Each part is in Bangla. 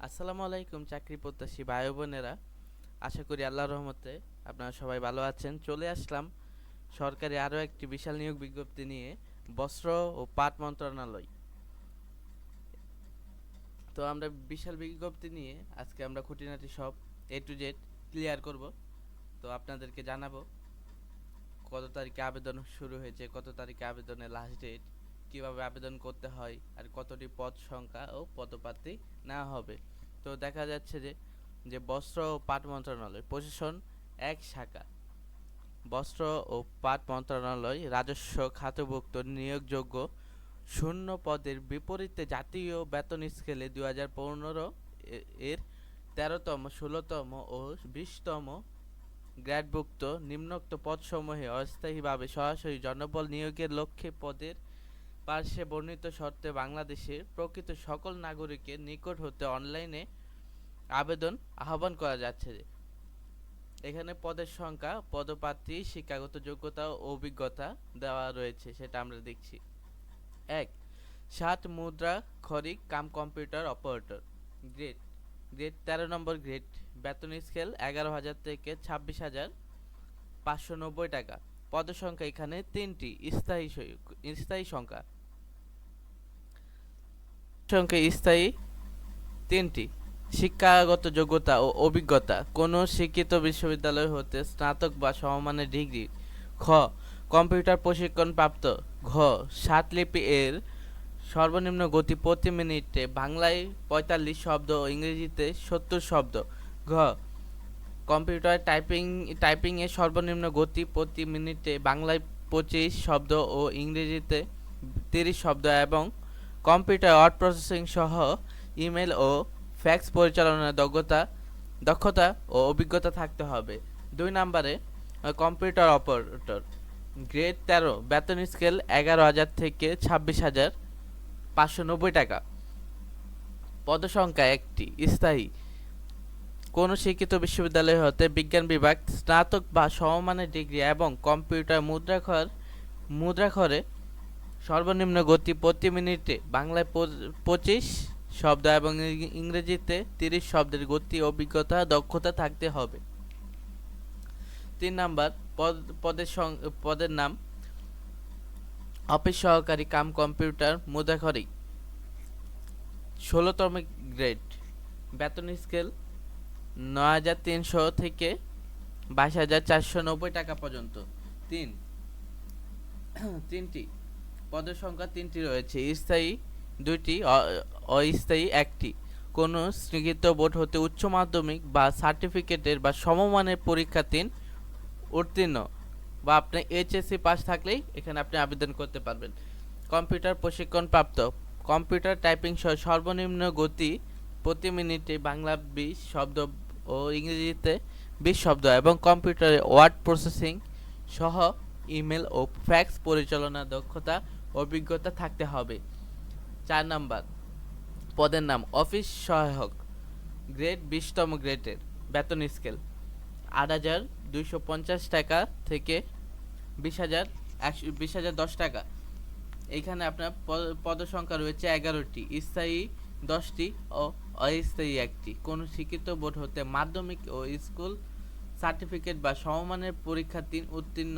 আসসালামু আলাইকুম চাকরি প্রত্যাশী ভাই ও বোনেরা। আশা করি আল্লাহর রহমতে আপনারা সবাই ভালো আছেন। চলে আসলাম সরকারি আরও একটি বিশাল নিয়োগ বিজ্ঞপ্তি নিয়ে, বস্ত্র ও পাট মন্ত্রণালয়। তো আমরা বিশাল বিজ্ঞপ্তি নিয়ে আজকে আমরা খুঁটিনাটি সব A to Z ক্লিয়ার করব। তো আপনাদেরকে জানাবো কত তারিখে আবেদন শুরু হয়েছে, কত তারিখে আবেদনের লাস্ট ডেট, কীভাবে আবেদন করতে হয়, আর কতটি পদ সংখ্যা ও পদপ্রার্থী নেওয়া হবে। তো দেখা যাচ্ছে যে যে বস্ত্র ও পাট মন্ত্রণালয় প্রশাসন এক শাখা, বস্ত্র ও পাট মন্ত্রণালয় রাজস্ব খাতভুক্ত নিয়োগযোগ্য শূন্য পদের বিপরীতে জাতীয় বেতন স্কেলে 2015 এর 13তম, 16তম ও 20তম গ্রেডভুক্ত নিম্নোক্ত পদসমূহে অস্থায়ীভাবে সরাসরি জনবল নিয়োগের লক্ষ্যে পদের পার্শ্বে বর্ণিত শর্তে বাংলাদেশের প্রকৃত সকল নাগরিকের নিকট হতে অনলাইনে আবেদন আহ্বান করা যাচ্ছে। এখানে পদের সংখ্যা, পদপ্রার্থী, শিক্ষাগত যোগ্যতা ও অভিজ্ঞতা দেওয়া রয়েছে, সেটা আমরা দেখছি। ১. ৭ মুদ্রা খড়িক কাম কম্পিউটার অপারেটর। গ্রেড গ্রেড ১৩ নম্বর গ্রেড। বেতন স্কেল ১১,০০০ থেকে ২৬,৫৯০ টাকা। পদসংখ্যা এখানে ৩টি। স্থায়ী সংখ্যা ৩টি। শিক্ষাগত যোগ্যতা ও অভিজ্ঞতা: কোনো শিক্ষিত বিশ্ববিদ্যালয় হতে স্নাতক বা সমমানের ডিগ্রি। খ. কম্পিউটার প্রশিক্ষণপ্রাপ্ত। ঘ. ষাটলিপি এর সর্বনিম্ন গতি প্রতি মিনিটে বাংলায় ৪৫ শব্দ ও ইংরেজিতে ৭০ শব্দ। ঘ. কম্পিউটার টাইপিং এর সর্বনিম্ন গতি প্রতি মিনিটে বাংলায় ২৫ শব্দ ও ইংরেজিতে ৩০ শব্দ এবং কম্পিউটার ওয়ার্ড প্রসেসিং সহ ইমেল ও ফ্যাক্স পরিচালনার দক্ষতা ও অভিজ্ঞতা থাকতে হবে। ২ নম্বরে কম্পিউটার অপারেটর। গ্রেড ১৩। বেতন স্কেল ১১,০০০ থেকে ২৬,৫৯০ টাকা। পদসংখ্যা ১টি। স্থায়ী: কোনো শিক্ষিত বিশ্ববিদ্যালয় হতে বিজ্ঞান বিভাগ, স্নাতক বা সমমানের ডিগ্রি এবং কম্পিউটার মুদ্রাক্ষরে সর্বনিম্ন গতি প্রতি মিনিটে বাংলায় ২৫ শব্দ এবং ইংরেজিতে ৩০ শব্দের গতি, অভিজ্ঞতা, দক্ষতা থাকতে হবে। ৩ নাম্বার পদের নাম: অফিস সহকারী কাম কম্পিউটার মুদ্রাক্ষরিক। ১৬তম গ্রেড। বেতন স্কেল ৯,৩০০ থেকে ২২,৪৯০ টাকা পর্যন্ত। ৩টি। পদের সংখ্যা ৩টি রয়েছে। স্থায়ী ২টি, অস্থায়ী ১টি। কোনো স্বীকৃত বোর্ড হতে উচ্চ মাধ্যমিক বা সার্টিফিকেটের বা সমমানের পরীক্ষা ৩ উত্তীর্ণ বা আপনি এইচএসসি পাস থাকলেই এখানে আপনি আবেদন করতে পারবেন। কম্পিউটার প্রশিক্ষণপ্রাপ্ত। কম্পিউটার টাইপিং সহ সর্বনিম্ন গতি প্রতি মিনিটে বাংলা ২০ শব্দ ও ইংরেজিতে ২০ শব্দ এবং কম্পিউটারে ওয়ার্ড প্রসেসিং সহ ইমেল ও ফ্যাক্স পরিচালনার দক্ষতা, অভিজ্ঞতা থাকতে হবে। ৪ নাম্বার পদের নাম: অফিস সহায়ক। গ্রেড ২০তম গ্রেডের। বেতন স্কেল ৮,২৫০ টাকা থেকে ২০,০১০ টাকা। এইখানে আপনার পদসংখ্যা রয়েছে ১১টি। স্থায়ী ১০টি ও অস্থায়ী ১টি। কোনো স্বীকৃত বোর্ড হতে মাধ্যমিক ও স্কুল সার্টিফিকেট বা সমমানের পরীক্ষা ৩ উত্তীর্ণ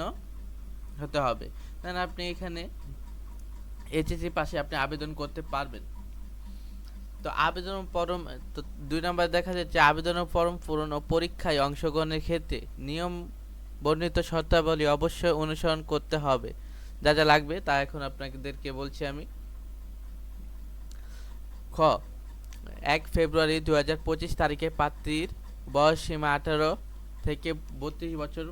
হতে হবে। তাহলে আপনি এখানে এইচএসসি পাশে আপনি আবেদন করতে পারবেন। তো আবেদন ফরম, তো ২ নম্বর দেখা যাচ্ছে আবেদন ফরম পূরণ ও পরীক্ষায় অংশগ্রহণের ক্ষেত্রে নিয়ম বর্ণিত শর্তাবলী অবশ্যই অনুসরণ করতে হবে। যা যা লাগবে তা এখন আপনাদেরকে বলছি আমি। খ. ১ ফেব্রুয়ারি ২০২৫ তারিখে প্রার্থীর বয়সসীমা ১৮ থেকে ৩২ বছর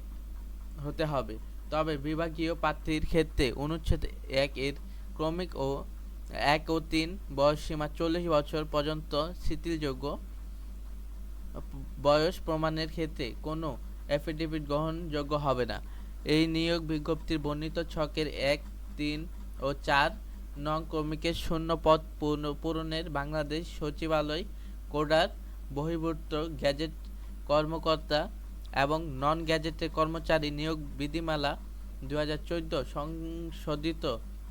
হতে হবে। তবে বিভাগীয় প্রার্থীর ক্ষেত্রে অনুচ্ছেদ ১ এর ক্রমিক ও ১ ও ৩ বয়সসীমা ৪০ বছর পর্যন্ত শিথিলযোগ্য। বয়স প্রমাণের ক্ষেত্রে কোনো এফিডেভিট গ্রহণযোগ্য হবে না। এই নিয়োগ বিজ্ঞপ্তির বর্ণিত ছকের ১, ৩ ও ৪ নং ক্রমিকের শূন্য পদ পূরণের বাংলাদেশ সচিবালয় কোডার বহির্ভূত গেজেট কর্মকর্তা এবং নন গেজেটেড কর্মচারী নিয়োগ বিধিমালা ২০১৪ সংশোধিত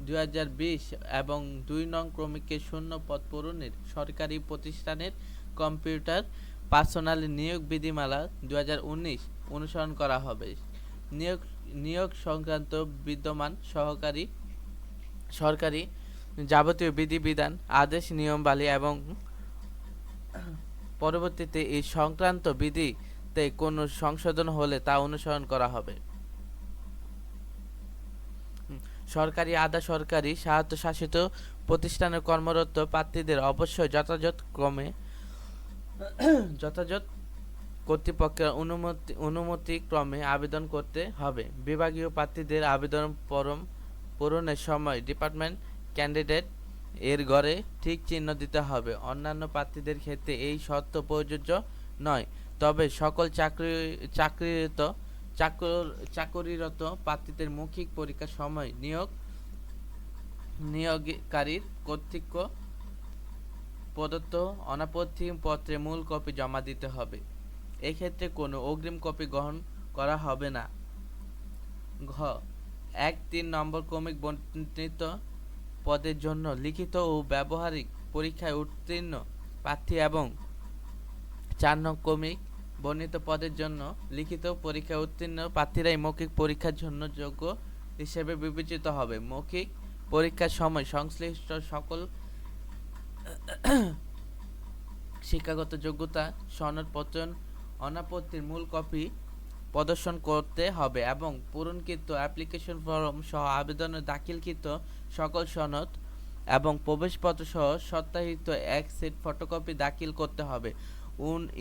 2020 এবং 2 নং ক্রমিকের শূন্য পদ পূরণের সরকারি প্রতিষ্ঠানের কম্পিউটার পার্সোনালি নিয়োগ বিধিমালা 2019 অনুসরণ করা হবে। নিয়োগ নিয়োগ সংক্রান্ত বিদ্যমান সরকারি যাবতীয় বিধিবিধান, আদেশ, নিয়মাবলী এবং পরবর্তীতে এই সংক্রান্ত বিধিতে কোনো সংশোধন হলে তা অনুসরণ করা হবে। সরকারি আধা সরকারি স্বায়ত্তশাসিত প্রতিষ্ঠানে কর্মরত প্রার্থীদের অবশ্যই যথাযথ কর্তৃপক্ষের অনুমতিক্রমে আবেদন করতে হবে। বিভাগীয় প্রার্থীদের আবেদন পূরণের সময় ডিপার্টমেন্ট ক্যান্ডিডেট এর ঘরে ঠিক চিহ্ন দিতে হবে। অন্যান্য প্রার্থীদের ক্ষেত্রে এই শর্ত প্রযোজ্য নয়, তবে সকল চাকুরিরত প্রার্থীদের মৌখিক পরীক্ষার সময় নিয়োগকারীর কর্তৃক প্রদত্ত অনাপত্তি পত্রের মূল কপি জমা দিতে হবে। এক্ষেত্রে কোনো অগ্রিম কপি গ্রহণ করা হবে না। ঘ 1-3 নম্বর ক্রমিক বর্ণিত পদের জন্য লিখিত ও ব্যবহারিক পরীক্ষায় উত্তীর্ণ প্রার্থী এবং 4 নং ক্রমিক বর্ণিত পদের জন্য লিখিত পরীক্ষায় উত্তীর্ণ প্রার্থীরাই মৌখিক পরীক্ষার জন্য যোগ্য হিসেবে বিবেচিত হবে। মৌখিক পরীক্ষার সময় সংশ্লিষ্ট সকল শিক্ষাগত যোগ্যতা সনদপত্র অনাপত্তির মূল কপি প্রদর্শন করতে হবে এবং পূরণকৃত অ্যাপ্লিকেশন ফর্ম সহ আবেদনে দাখিলকৃত সকল সনদ এবং প্রবেশপত্র সহ সত্যায়িত এক সেট ফটোকপি দাখিল করতে হবে।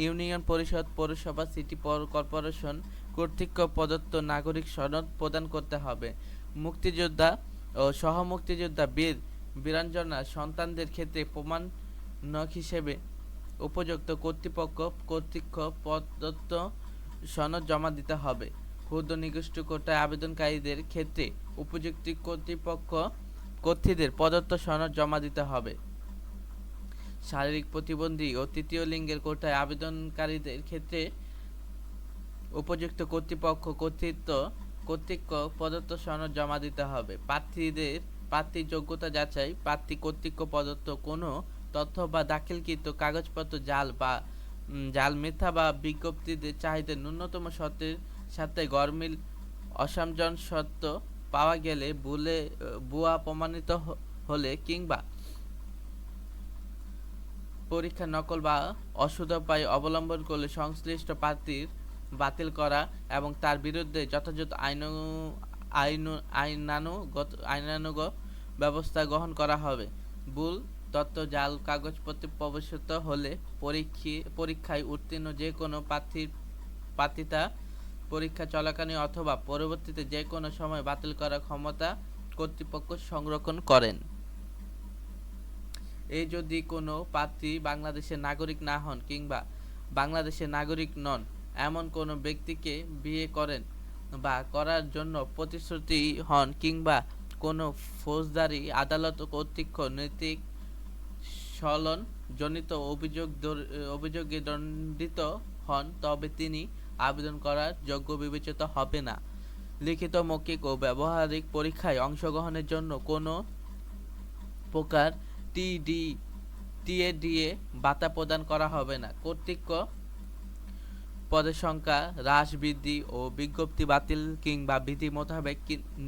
ইউনিয়ন পরিষদ, পৌরসভা, সিটি কর্পোরেশন কর্তৃক প্রদত্ত নাগরিক সনদ প্রদান করতে হবে। মুক্তিযোদ্ধা ও সহ-মুক্তিযোদ্ধা বীরাঙ্গনা সন্তানদের ক্ষেত্রে প্রমাণক হিসেবে উপযুক্ত কর্তৃপক্ষ কর্তৃক প্রদত্ত সনদ জমা দিতে হবে। ক্ষুদ্র নিগোষ্ঠী কোটায় আবেদনকারীদের ক্ষেত্রে উপযুক্ত কর্তৃদের প্রদত্ত সনদ জমা দিতে হবে। শারীরিক প্রতিবন্ধী ও তৃতীয় লিঙ্গের কোটায় আবেদনকারীদের ক্ষেত্রে উপযুক্ত কর্তৃক প্রদত্ত সনদ জমা দিতে হবে। প্রার্থীর যোগ্যতা যাচাই প্রার্থী কর্তৃক প্রদত্ত কোনো তথ্য বা দাখিলকৃত কাগজপত্র জাল, মিথ্যা বা বিজ্ঞপ্তিতে চাহিদার ন্যূনতম শর্তের সাথে গরমিল, অসামঞ্জস্য পাওয়া গেলে, ভুয়া প্রমাণিত হলে কিংবা পরীক্ষা নকল বা অসদুপায় অবলম্বন করলে সংশ্লিষ্ট প্রার্থীর বাতিল করা এবং তার বিরুদ্ধে যথাযথ আইনানুগ ব্যবস্থা গ্রহণ করা হবে। ভুল তথ্য, জাল কাগজপত্র প্রদর্শিত হলে পরীক্ষায় উত্তীর্ণ যে কোনো প্রার্থীতা পরীক্ষা চলাকালীন অথবা পরবর্তীতে যে কোনো সময় বাতিল করার ক্ষমতা কর্তৃপক্ষ সংরক্ষণ করেন। যদি কোনো প্রার্থী বাংলাদেশের নাগরিক না হন কিংবা বাংলাদেশের নাগরিক নন এমন কোনো ব্যক্তিকে বিয়ে করেন বা করার জন্য প্রতিশ্রুতি হন কিংবা কোনো ফৌজদারি আদালত কর্তৃক নৈতিক স্খলন জনিত অভিযোগে দণ্ডিত হন, তবে তিনি আবেদন করার যোগ্য বিবেচিত হবে না। লিখিত, মৌখিক ও ব্যবহারিক পরীক্ষায় অংশগ্রহণের জন্য কোনো প্রকার টিএডিএ ভাতা প্রদান করা হবে না। কর্তৃক পদের সংখ্যা হ্রাস, বৃদ্ধি ও বিজ্ঞপ্তি বাতিল কিংবা বিধি মোতাবেক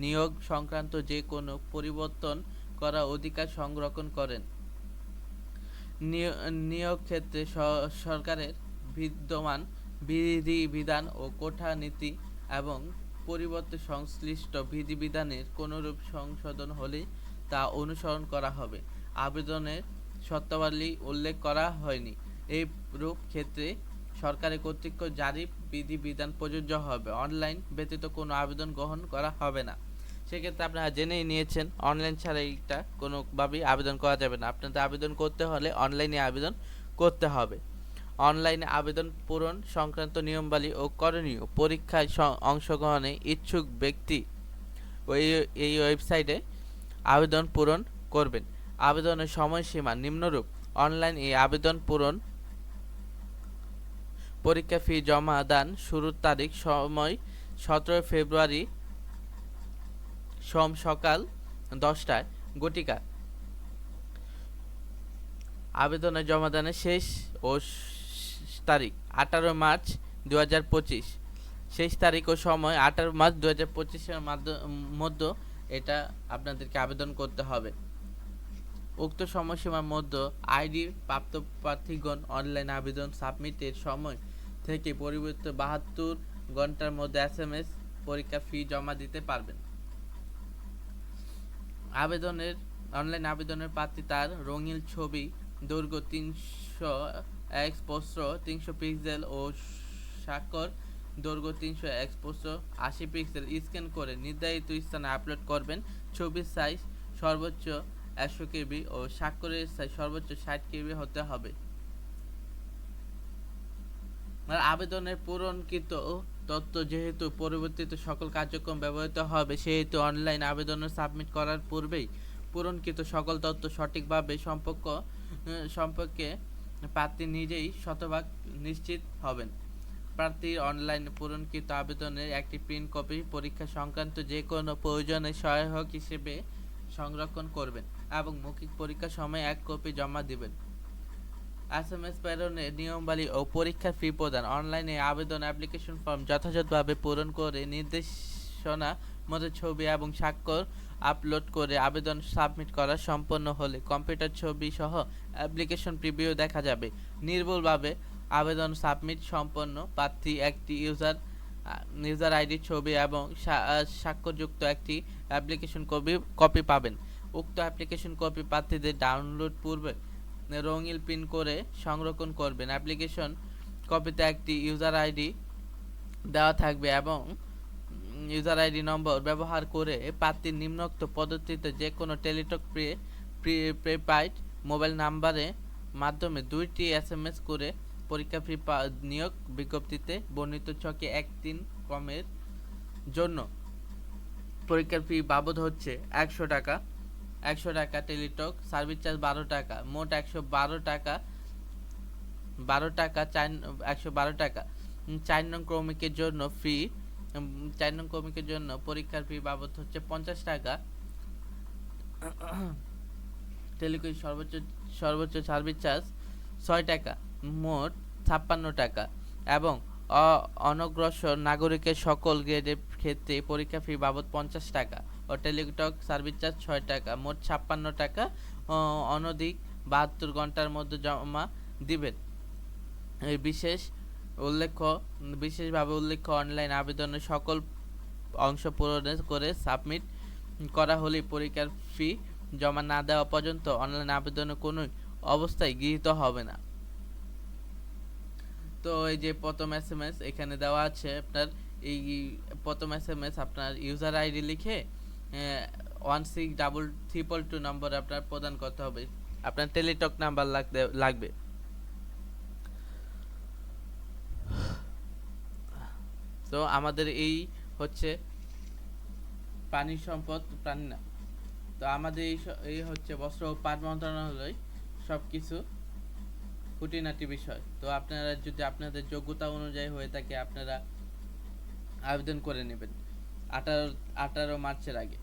নিয়োগ সংক্রান্ত যে কোনো পরিবর্তন করার অধিকার সংরক্ষণ করেন। নিয়োগ ক্ষেত্রে সরকারের বিদ্যমান বিধিবিধান ও কোটা নীতি এবং পরিবর্তে সংশ্লিষ্ট বিধিবিধানের কোনরূপ সংশোধন হলে তা অনুসরণ করা হবে। আবেদনের শর্তাবলী উল্লেখ করা হয়নি। এইরূপ ক্ষেত্রে সরকারের কর্তৃক জারি বিধিবিধান প্রযোজ্য হবে। অনলাইন ব্যতীত কোনো আবেদন গ্রহণ করা হবে না। সেক্ষেত্রে আপনারা জেনেই নিয়েছেন অনলাইন ছাড়া এইটা কোনোভাবেই আবেদন করা যাবে না। আপনাদের আবেদন করতে হলে অনলাইনে আবেদন করতে হবে। অনলাইনে আবেদন পূরণ সংক্রান্ত নিয়মাবলী ও করণীয় পরীক্ষায় অংশগ্রহণে ইচ্ছুক ব্যক্তি এই ওয়েবসাইটে আবেদন পূরণ করবেন। আবেদনের সময়সীমা নিম্নরূপ: অনলাইন আবেদন পূরণ, পরীক্ষা ফি জমা দান শুরুর তারিখ সময় 17 ফেব্রুয়ারি সোম সকাল 10টায় গটিকা। আবেদনের জমাদানের শেষ ও তারিখ 18 মার্চ 2025। শেষ তারিখ ও সময় 18 মার্চ 2025-এর মধ্যে এটা আপনাদেরকে আবেদন করতে হবে। উক্ত সময়সীমার মধ্যে আইডি প্রাপ্ত প্রার্থীগণ অনলাইন আবেদন সাবমিটের সময় থেকে পরিবর্তিত 72 ঘন্টার মধ্যে SMS পরীক্ষা ফি জমা দিতে পারবেন। অনলাইন আবেদনের প্রার্থী তার রঙিন ছবি, দৈর্ঘ্য 300x প্রস্থ 300 পিক্সেল ও স্বাক্ষর দৈর্ঘ্য 300x প্রস্থ 80 পিক্সেল স্ক্যান করে নির্ধারিত স্থানে আপলোড করবেন। ছবির সাইজ সর্বোচ্চ 100 কেবি ও স্বাক্ষরের সাইজ সর্বোচ্চ 60 কেবি হতে হবে। আবেদনের পূরণকৃত তথ্য যেহেতু পরিবর্তিত সকল কার্যক্রম ব্যবহৃত হবে, সেহেতু অনলাইন আবেদন সাবমিট করার পূর্বেই পূরণকৃত সকল তথ্য সঠিকভাবে সম্পর্কে প্রার্থী নিজেই শতভাগ নিশ্চিত হবেন। প্রার্থীর অনলাইন পূরণকৃত আবেদনের একটি প্রিন্ট কপি পরীক্ষা সংক্রান্ত যে কোনো প্রয়োজনে সহায়ক হিসেবে সংরক্ষণ করবেন এবং মৌখিক পরীক্ষার সময় এক কপি জমা দিবেন। SMS প্রেরণের নিয়মাবলী ও পরীক্ষার ফি প্রদান। অনলাইনে আবেদন অ্যাপ্লিকেশন ফর্ম যথাযথভাবে পূরণ করে নির্দেশনা মতো ছবি এবং স্বাক্ষর আপলোড করে আবেদন সাবমিট করা সম্পন্ন হলে কম্পিউটার ছবি সহ অ্যাপ্লিকেশন প্রিভিউ দেখা যাবে। নির্ভুলভাবে আবেদন সাবমিট সম্পন্ন প্রার্থী একটি ইউজার আইডি, ছবি এবং স্বাক্ষরযুক্ত একটি অ্যাপ্লিকেশন কপি পাবেন। উক্ত অ্যাপ্লিকেশন কপি প্রার্থীদের ডাউনলোড পূর্বে রঙিন প্রিন্ট করে সংরক্ষণ করবেন। অ্যাপ্লিকেশন কপিতে একটি ইউজার আইডি দেওয়া থাকবে এবং ইউজার আইডি নম্বর ব্যবহার করে প্রার্থীর নিম্নোক্ত পদ্ধতিতে যে কোনো টেলিটক প্রিপেইড মোবাইল নাম্বারের মাধ্যমে 2টি SMS করে পরীক্ষা ফি নিয়োগ বিজ্ঞপ্তিতে বর্ণিত ছকে 1-3 ক্রমের জন্য পরীক্ষার ফি বাবদ হচ্ছে 100 টাকা। 100 টাকা টেলিটক সার্ভিস চার্জ 12 টাকা, মোট 112 টাকা। 112 টাকা। 4 নং ক্রমিকের জন্য পরীক্ষার ফি বাবদ হচ্ছে 50 টাকা। টেলিটক সর্বোচ্চ সার্ভিস চার্জ 6 টাকা, মোট 56 টাকা এবং অনগ্রসর নাগরিকের সকল গ্রেডের ক্ষেত্রে পরীক্ষা ফি বাবদ 50 টাকা ও টেলিটক সার্ভিস চার্জ 6 টাকা, মোট 56 টাকা। অনধিক 72 ঘন্টার মধ্যে জমা দিবেন। এই বিশেষভাবে উল্লেখ্য অনলাইন আবেদনের সকল অংশ পূরণ করে সাবমিট করা হলে পরীক্ষার ফি জমা না দেওয়া পর্যন্ত অনলাইন আবেদনের কোনো অবস্থায় গৃহীত হবে না। তো এই যে প্রথম SMS এখানে দেওয়া আছে, আপনার এই প্রথম SMS আপনার ইউজার আইডি লিখে 162222 নম্বরে আপনার প্রদান করতে হবে। আপনার টেলিটক নাম্বার লাগবে। তো আমাদের এই হচ্ছে তো আমাদের এই হচ্ছে বস্ত্র ও পাট মন্ত্রণালয় সবকিছু খুঁটিনাটি বিষয়। তো আপনারা যদি আপনাদের যোগ্যতা অনুযায়ী হয়ে থাকে আপনারা আবেদন করে নেবেন 18 মার্চের আগে।